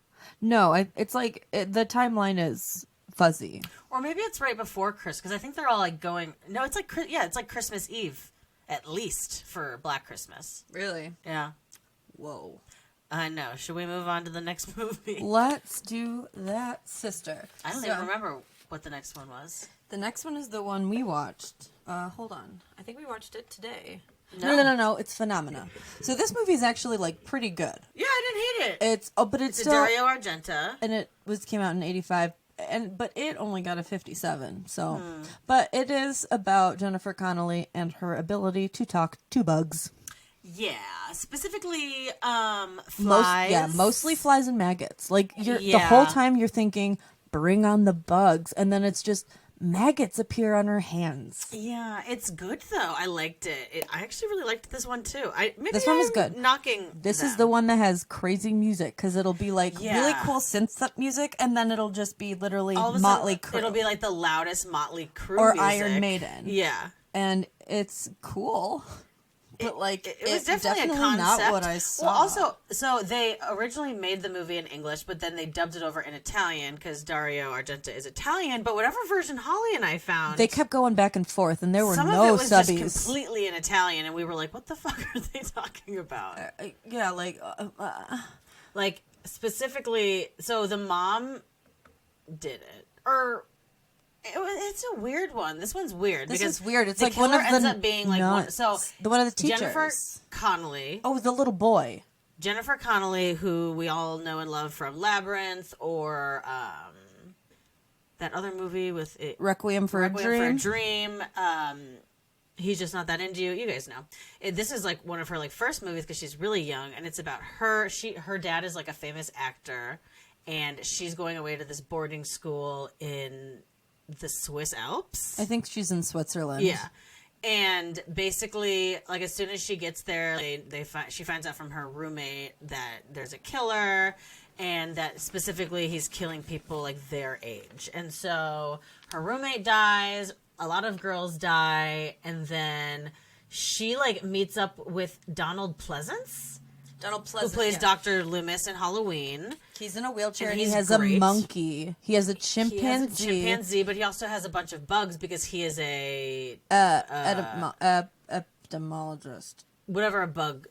it's like the timeline is fuzzy. Or maybe it's right before Christmas, because I think they're all like going. No, it's like it's like Christmas Eve, at least for Black Christmas. Really? Yeah. Whoa. I know. Should we move on to the next movie? Let's do that, sister. I don't even remember what the next one was. The next one is the one we watched. Hold on. I think we watched it today. No. No. It's Phenomena. So this movie is actually like pretty good. Yeah, I didn't hate it. But it's still Dario Argento, and it came out in '85. But it only got a 57. So, but it is about Jennifer Connelly and her ability to talk to bugs. Yeah, specifically flies. Mostly flies and maggots. Like the Yeah. whole time you're thinking, bring on the bugs, and then it's just maggots appear on her hands. Yeah, it's good though. I liked it. I actually really liked this one too. This one was good. Knocking. This is the one that has crazy music because it'll be like really cool synth music, and then it'll just be literally All of a Motley sudden, Crue. It'll be like the loudest Motley Crue or music. Iron Maiden. Yeah, and it's cool. But like, it was definitely a concept. Not what I saw. Well, also, so they originally made the movie in English, but then they dubbed it over in Italian because Dario Argento is Italian. But whatever version Holly and I found, they kept going back and forth, and there were some no of it was subbies. just completely in Italian, and we were like, "What the fuck are they talking about?" Yeah, like specifically. So the mom did it, or. It's a weird one. This one's weird. This because is weird. It's the like one killer of the ends up being like one. So one of the teachers, Jennifer Connelly. Oh, the little boy. Jennifer Connelly, who we all know and love from Labyrinth, or that other movie with it, Requiem for a Dream. He's just not that into you. You guys know. This is like one of her like first movies because she's really young, and it's about her. Her dad is like a famous actor, and she's going away to this boarding school in the Swiss Alps. I think she's in Switzerland. Yeah. And basically, like, as soon as she gets there, she finds out from her roommate that there's a killer, and that specifically he's killing people like their age. And so her roommate dies, a lot of girls die, and then she like meets up with Donald Pleasance. Who plays Dr. Loomis in Halloween. He's in a wheelchair and he's he has great. a monkey. He has a chimpanzee. He has a chimpanzee, but he also has a bunch of bugs because he is a epidemiologist. Whatever a bug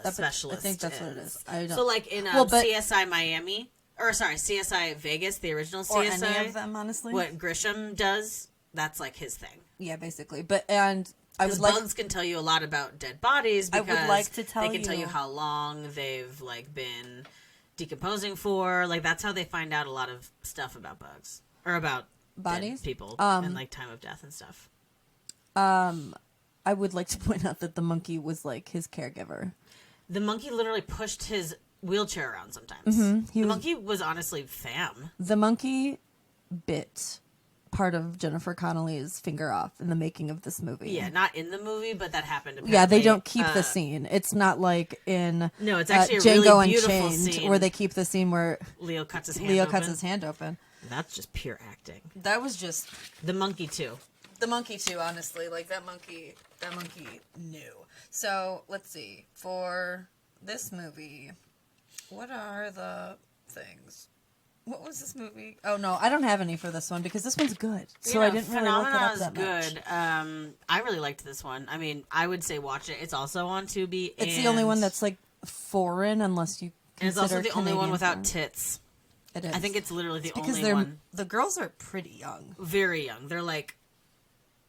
specialist. I think that's what it is. I don't. So like in CSI Miami, or sorry, CSI Vegas, the original CSI. Or any of them, honestly. What Grisham does, that's like his thing. Yeah, basically. Because bugs can tell you a lot about dead bodies because I would like to they can tell you how long they've like been decomposing for. Like that's how they find out a lot of stuff about bugs or about bodies, dead people, and like time of death and stuff. I would like to point out that the monkey was like his caregiver. The monkey literally pushed his wheelchair around sometimes. Mm-hmm. Monkey was honestly fam. The monkey bit part of Jennifer Connelly's finger off in the making of this movie. Yeah, not in the movie, but that happened. Apparently. Yeah, they don't keep the scene. It's not like in no, it's actually a Django really beautiful Unchained scene where they keep the scene where Leo cuts his hand open. That's just pure acting. That was just the monkey too. The monkey too, honestly. Like that monkey knew. So let's see. For this movie, what are the things? What was this movie? Oh no, I don't have any for this one because this one's good. So I didn't really look it up that much. Good. I really liked this one. I mean, I would say watch it. It's also on Tubi. It's the only one that's like foreign, unless you. And it's also the Canadian only one without foreign. tits. It is. I think it's literally the because only one. The girls are pretty young. Very young. They're like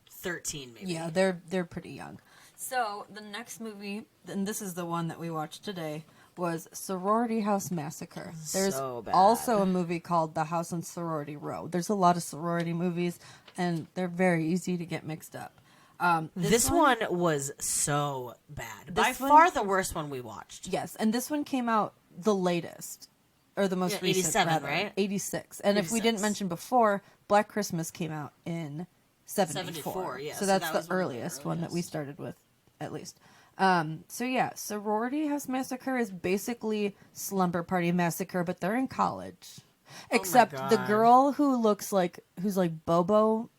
13 maybe. Yeah, they're pretty young. So the next movie, and this is the one that we watched today, was Sorority House Massacre. There's so bad. also a movie called The House on Sorority Row. There's a lot of sorority movies, and they're very easy to get mixed up. This one was so bad. By far the worst one we watched. Yes, and this one came out the latest, or the most recent, 87, rather. right? 86. And if we didn't mention before, Black Christmas came out in 74. Yeah. So that's the earliest one that we started with, at least. So yeah, Sorority House Massacre is basically Slumber Party Massacre, but they're in college. Except the girl who's like Bobo,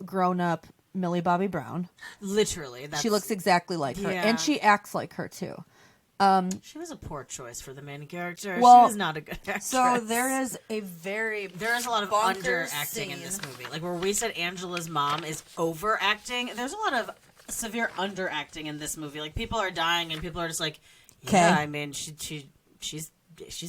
grown up Millie Bobby Brown. Literally. She looks exactly like her. Yeah. And she acts like her too. She was a poor choice for the main character. Well, she was not a good actress. So there is a lot of underacting in this movie. Like where we said Angela's mom is overacting, there's a lot of severe underacting in this movie. Like people are dying and people are just like, yeah, I mean, she's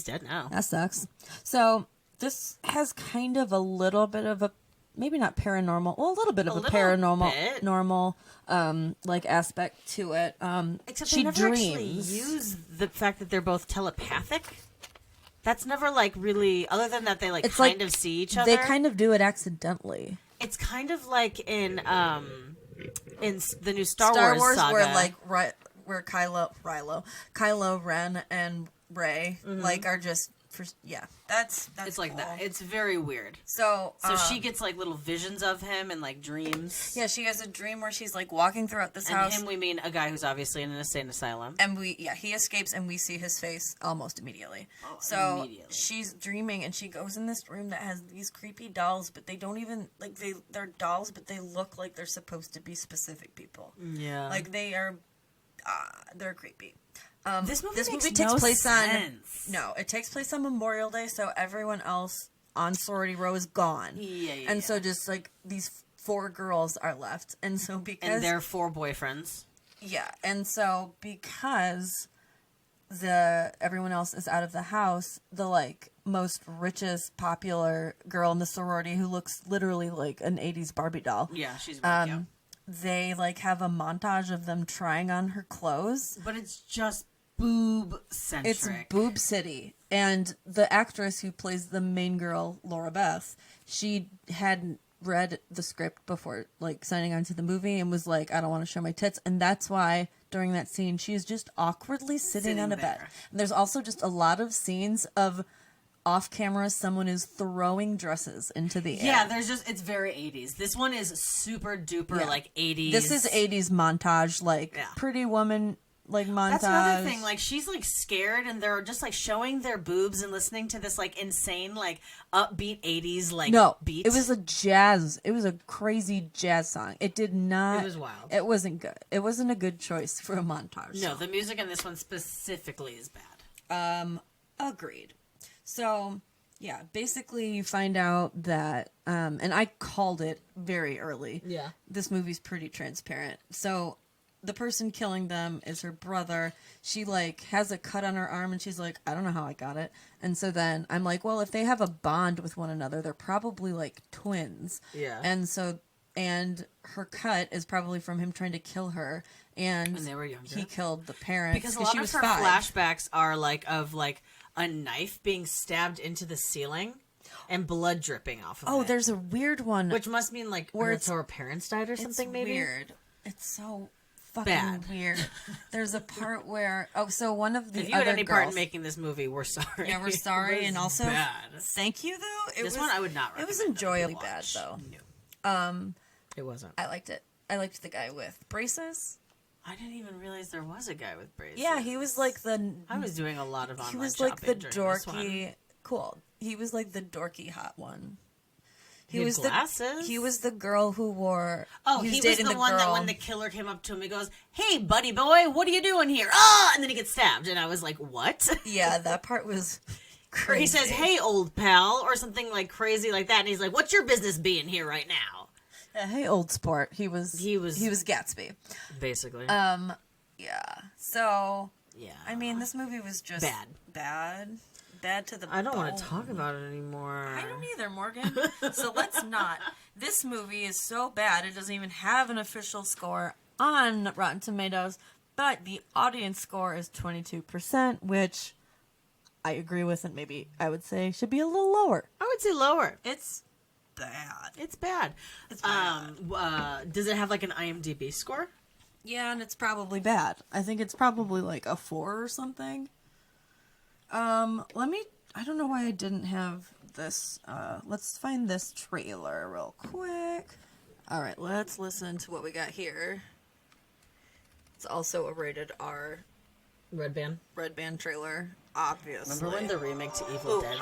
dead now. That sucks. So this has kind of a little bit of a, maybe not paranormal, well, a little bit of a paranormal like aspect to it. Except she they never dreams. actually use the fact that they're both telepathic. That's never like really, other than that they like it's kind of see each other. They kind of do it accidentally. It's kind of like in the new Star Wars saga. Where like where Kylo Ren and Rey like are just that's it's like cool. that. It's very weird. So she gets like little visions of him and like dreams. Yeah, she has a dream where she's like walking throughout this and house. him, we mean a guy who's obviously in an insane asylum. And he escapes and we see his face almost immediately. She's dreaming and she goes in this room that has these creepy dolls, but they don't even like they're dolls, but they look like they're supposed to be specific people. Yeah, like they are. They're creepy. This movie takes no place sense. it takes place on Memorial Day, so everyone else on sorority row is gone. And so just like these 4 girls are left, and so because they're 4 boyfriends. Yeah, and so because everyone else is out of the house, the like most richest popular girl in the sorority who looks literally like an 80s Barbie doll. Yeah, she's really cute. They like have a montage of them trying on her clothes, but it's just boob centric. It's boob city. And the actress who plays the main girl, Laura Beth, she hadn't read the script before like signing on to the movie and was like, I don't want to show my tits. And that's why during that scene she is just awkwardly sitting on a bed. And there's also just a lot of scenes of off camera someone is throwing dresses into the air. Yeah, it's very 80s. This one is super duper like 80s. This is 80s montage, like Pretty Woman like montage. That's another thing. Like she's like scared, and they're just like showing their boobs and listening to this like insane like upbeat 80s like beat. It was a jazz. It was a crazy jazz song. It did not. It was wild. It wasn't good. It wasn't a good choice for a montage. No, the music in this one specifically is bad. Agreed. So yeah, basically you find out that, and I called it very early. Yeah, this movie's pretty transparent. So the person killing them is her brother. She like has a cut on her arm and she's like, I don't know how I got it. And so then I'm like, well, if they have a bond with one another, they're probably like twins. Yeah. And her cut is probably from him trying to kill her. And when they were younger. He killed the parents. Because a lot of her flashbacks are like of like a knife being stabbed into the ceiling and blood dripping off of it. Oh, there's a weird one. Which must mean like where her parents died or something, maybe? Weird. It's so fucking bad. Weird. There's a part where so one of the if you had any part in making this movie, we're sorry. Yeah, we're sorry, and also bad. Thank you though. This one I would not recommend. It was enjoyably bad though. No. It wasn't. I liked it. I liked the guy with braces. I didn't even realize there was a guy with braces. Yeah, he was like I was doing a lot of online He was shopping like the during this one. dorky. Cool. He was like the dorky hot one. He was glasses. He was the girl who wore. Oh, he was the one that when the killer came up to him, he goes, "Hey, buddy boy, what are you doing here?" Ah, and then he gets stabbed, and I was like, "What?" Yeah, that part was crazy. Or he says, "Hey, old pal," or something like crazy like that, and he's like, "What's your business being here right now?" Hey, old sport. He was Gatsby, basically. Yeah. So. Yeah. I mean, this movie was just bad to the I don't bone. want to talk about it anymore. I don't either, Morgan. So let's not. This movie is so bad, it doesn't even have an official score on Rotten Tomatoes, but the audience score is 22%, which I agree with, and maybe I would say should be a little lower. I would say lower. It's bad. It's bad. It's bad. Does it have like an IMDb score? Yeah, and it's probably bad. I think it's probably like a 4 or something. I don't know why I didn't have this. Let's find this trailer real quick. All right, let's listen to what we got here. It's also a rated R. Red Band trailer, obviously. Remember when the remake to Evil Dead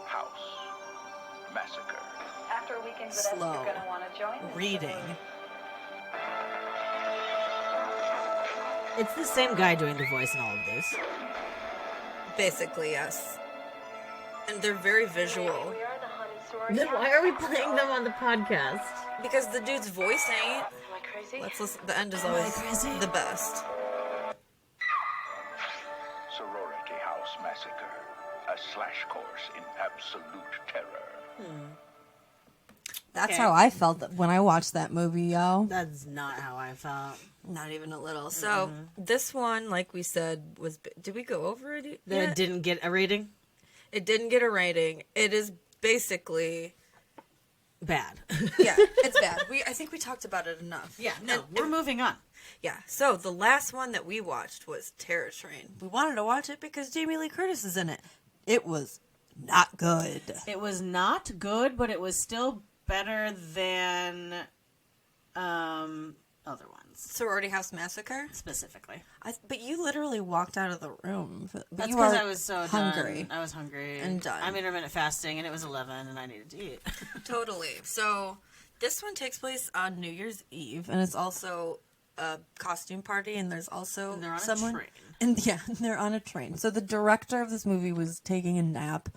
House Massacre. After a weekend with us, you're going to want to join us. Reading. It's the same guy doing the voice in all of this. Basically, yes. And they're very visual. Then why are we playing them on the podcast? Because the dude's voice ain't. Am I crazy? Let's listen. The end is always the best. Sorority House Massacre. A slash course in absolute terror. That's how I felt when I watched that movie, yo. That's not how I felt. Not even a little. So, this one, like we said, was... Did we go over it? That it didn't get a rating? It didn't get a rating. It is basically bad. Yeah, it's bad. I think we talked about it enough. Yeah, no, we're moving on. Yeah, so the last one that we watched was Terror Train. We wanted to watch it because Jamie Lee Curtis is in it. It was not good. It was not good, but it was still better than other ones. Sorority House Massacre? Specifically. But you literally walked out of the room. That's because I was so hungry. Done. I was hungry. And done. I'm intermittent fasting, and it was 11, and I needed to eat. Totally. So, this one takes place on New Year's Eve, and it's also a costume party, and there's also And they're on someone... a train. And yeah, they're on a train. So, the director of this movie was taking a nap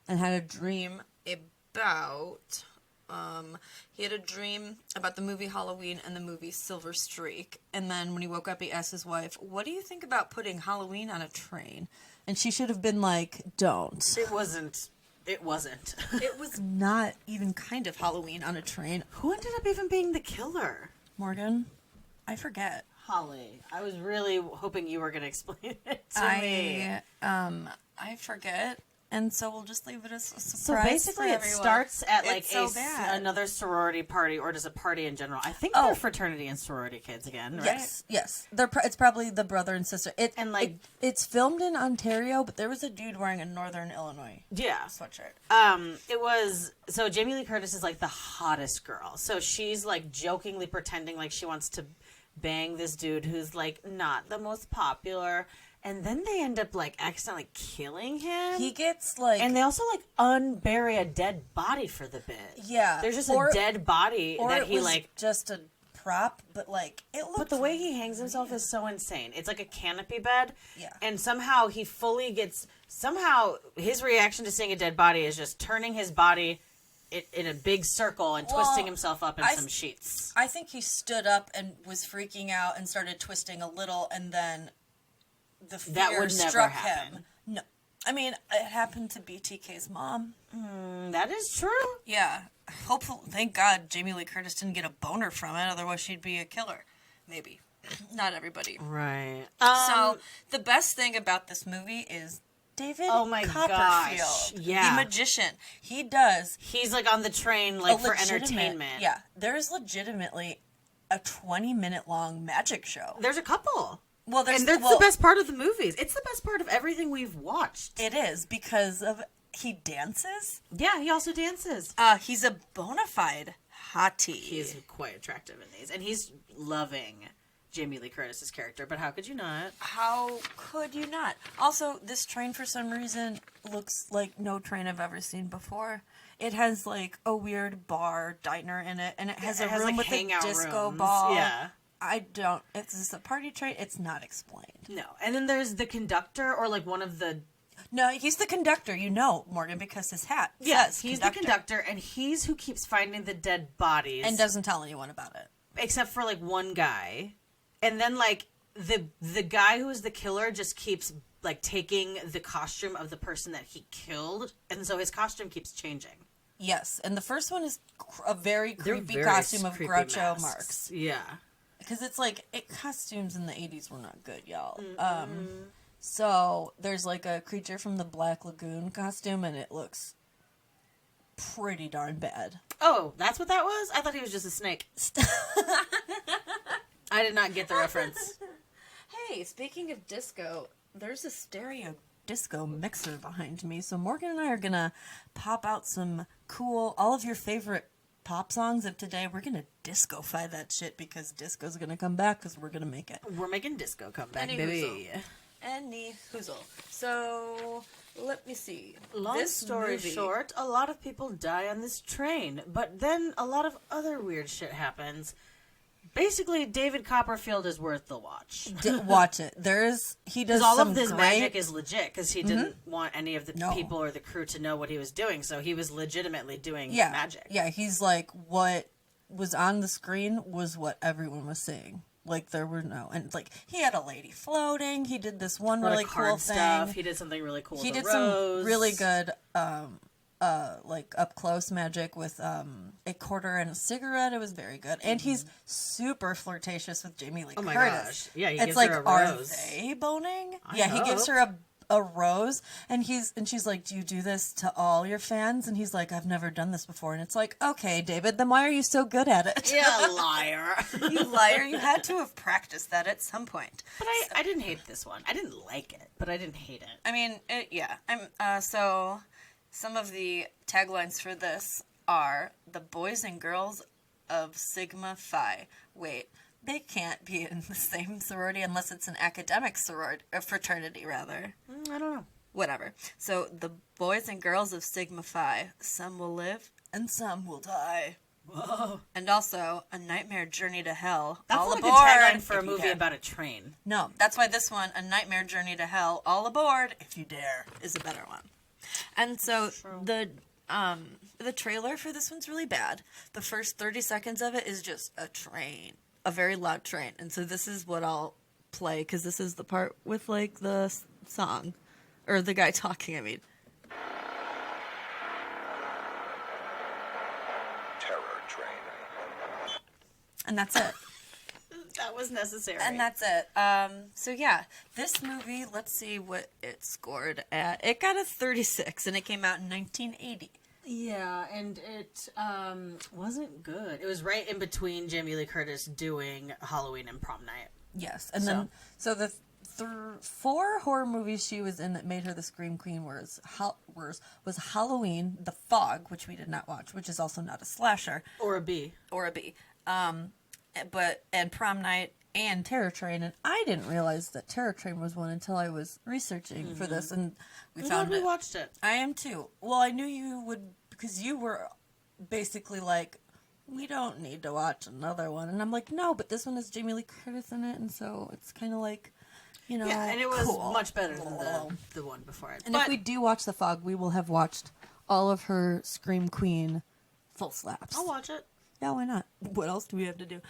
and had a dream about... he had a dream about the movie Halloween and the movie Silver Streak. And then when he woke up, he asked his wife, what do you think about putting Halloween on a train? And she should have been like, don't. It wasn't. It wasn't. It was not even kind of Halloween on a train. Who ended up even being the killer? Morgan? I forget. Holly. I was really hoping you were going to explain it to me. I forget. And so we'll just leave it as a surprise. So basically, for it everyone. starts at like It's so bad. another sorority party, or just a party in general. I think they're fraternity and sorority kids again, right? Yes. It's probably the brother and sister. It's filmed in Ontario, but there was a dude wearing a Northern Illinois sweatshirt. It was so Jamie Lee Curtis is like the hottest girl. So she's like jokingly pretending like she wants to bang this dude who's like not the most popular. And then they end up, like, accidentally killing him. He gets, like... And they also, like, unbury a dead body for the bit. Yeah. There's just a dead body that he, like... just a prop, but, like, it looks... But the way he hangs himself is so insane. It's like a canopy bed. Yeah. And somehow he fully gets... Somehow his reaction to seeing a dead body is just turning his body in a big circle and twisting himself up in some sheets. I think he stood up and was freaking out and started twisting a little, and then... The fear that would never struck happen. him. No. I mean, it happened to BTK's mom. That is true. Yeah. Hopefully, thank God Jamie Lee Curtis didn't get a boner from it, otherwise she'd be a killer. Maybe. Not everybody. Right. So, the best thing about this movie is David Copperfield. Gosh. Yeah. The magician. He's like on the train, like for entertainment. Yeah. There's legitimately a 20-minute long magic show. There's a couple. Well, that's the best part of the movies. It's the best part of everything we've watched. It is, because of he dances. Yeah, he also dances. He's a bona fide hottie. He's quite attractive in these. And he's loving Jamie Lee Curtis's character, but how could you not? How could you not? Also, this train, for some reason, looks like no train I've ever seen before. It has, like, a weird bar diner in it, and it has a room with a disco ball. Yeah. It's just a party train. It's not explained. No. And then there's the conductor, or like one of the... No, he's the conductor, Morgan, because his hat says he's the conductor, and he's who keeps finding the dead bodies. And doesn't tell anyone about it. Except for, like, one guy. And then, like, the guy who is the killer just keeps, like, taking the costume of the person that he killed, and so his costume keeps changing. Yes, and the first one is a very creepy costume of Groucho Marx. Yeah. Because it's like, costumes in the 80s were not good, y'all. So there's like a creature from the Black Lagoon costume, and it looks pretty darn bad. Oh, that's what that was? I thought he was just a snake. I did not get the reference. Hey, speaking of disco, there's a stereo disco mixer behind me, so Morgan and I are gonna pop out some cool, all of your favorite pop songs of today. We're gonna disco-fy that shit because disco's gonna come back because we're gonna make it. We're making disco come back, Any baby. hoozle. So, let me see. Long story short, a lot of people die on this train, but then a lot of other weird shit happens. Basically, David Copperfield is worth the watch. Watch it. He does all some of this great... magic is legit because he didn't want any of the people or the crew to know what he was doing, so he was legitimately doing magic. Yeah, he's like, what was on the screen was what everyone was saying. Like, there were and like, he had a lady floating. He did this one really cool thing. He did something really cool. He did some really good, like up close magic with a quarter and a cigarette. It was very good, and he's super flirtatious with Jamie Lee Curtis. Oh my gosh! Yeah, he gives like, her a rose. Are they boning? He gives her a rose, and she's like, do you do this to all your fans? And he's like, I've never done this before. And it's like, okay, David, then why are you so good at it? Yeah, liar. You liar. You had to have practiced that at some point. But I didn't hate this one. I didn't like it, but I didn't hate it. I mean, so some of the taglines for this are the boys and girls of Sigma Phi. Wait, they can't be in the same sorority unless it's an academic fraternity, rather. I don't know. Whatever. So the boys and girls of Sigma Phi, some will live and some will die. Whoa. And also, A Nightmare Journey to Hell. That's all like aboard, a tagline for a movie about a train. No, that's why this one, A Nightmare Journey to Hell, all aboard, if you dare, is a better one. And so the trailer for this one's really bad. The first 30 seconds of it is just a train, a very loud train. And so this is what I'll play, because this is the part with, like, the song. Or the guy talking, I mean. Terror Train. And that's it. That was necessary. And that's it. So yeah, this movie, let's see what it scored at. It got a 36, and it came out in 1980. Yeah, and it wasn't good. It was right in between Jamie Lee Curtis doing Halloween and Prom Night. Yes, and then the 4 horror movies she was in that made her the Scream Queen was Halloween, The Fog, which we did not watch, which is also not a slasher. Or a B. And Prom Night and Terror Train, and I didn't realize that Terror Train was one until I was researching for this, and we found it. We watched it. I am too. Well, I knew you would, because you were basically like, we don't need to watch another one, and I'm like, no, but this one has Jamie Lee Curtis in it, and so it's kind of like, you know, yeah, and it was cool. much better than the one before it. And if we do watch The Fog, we will have watched all of her Scream Queen full slaps. I'll watch it. Yeah, why not? What else do we have to do?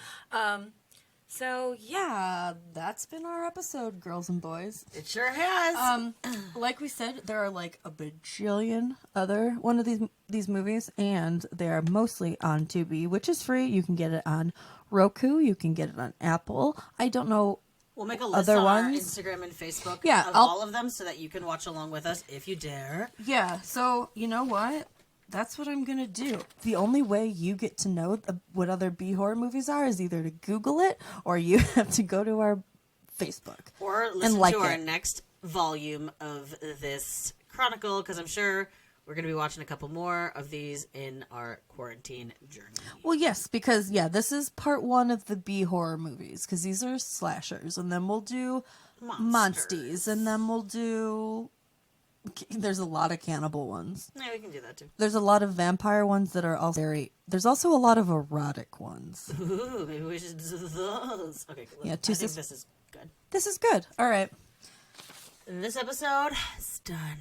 So, yeah, that's been our episode, girls and boys. It sure has. Like we said, there are like a bajillion other one of these movies, and they are mostly on Tubi, which is free. You can get it on Roku. You can get it on Apple. I don't know. We'll make a list on our Instagram and Facebook of all of them so that you can watch along with us if you dare. Yeah, so you know what? That's what I'm going to do. The only way you get to know what other B-horror movies are is either to Google it or you have to go to our Facebook. Or listen to our next volume of this chronicle, because I'm sure we're going to be watching a couple more of these in our quarantine journey. Well, yes, because, this is part 1 of the B-horror movies, because these are slashers, and then we'll do Monsties, and then we'll do... There's a lot of cannibal ones. Yeah, we can do that too. There's a lot of vampire ones that are also very... There's also a lot of erotic ones. Ooh, maybe we should do those. Okay, cool. Yeah, I think this is good. This is good. All right. This episode is done.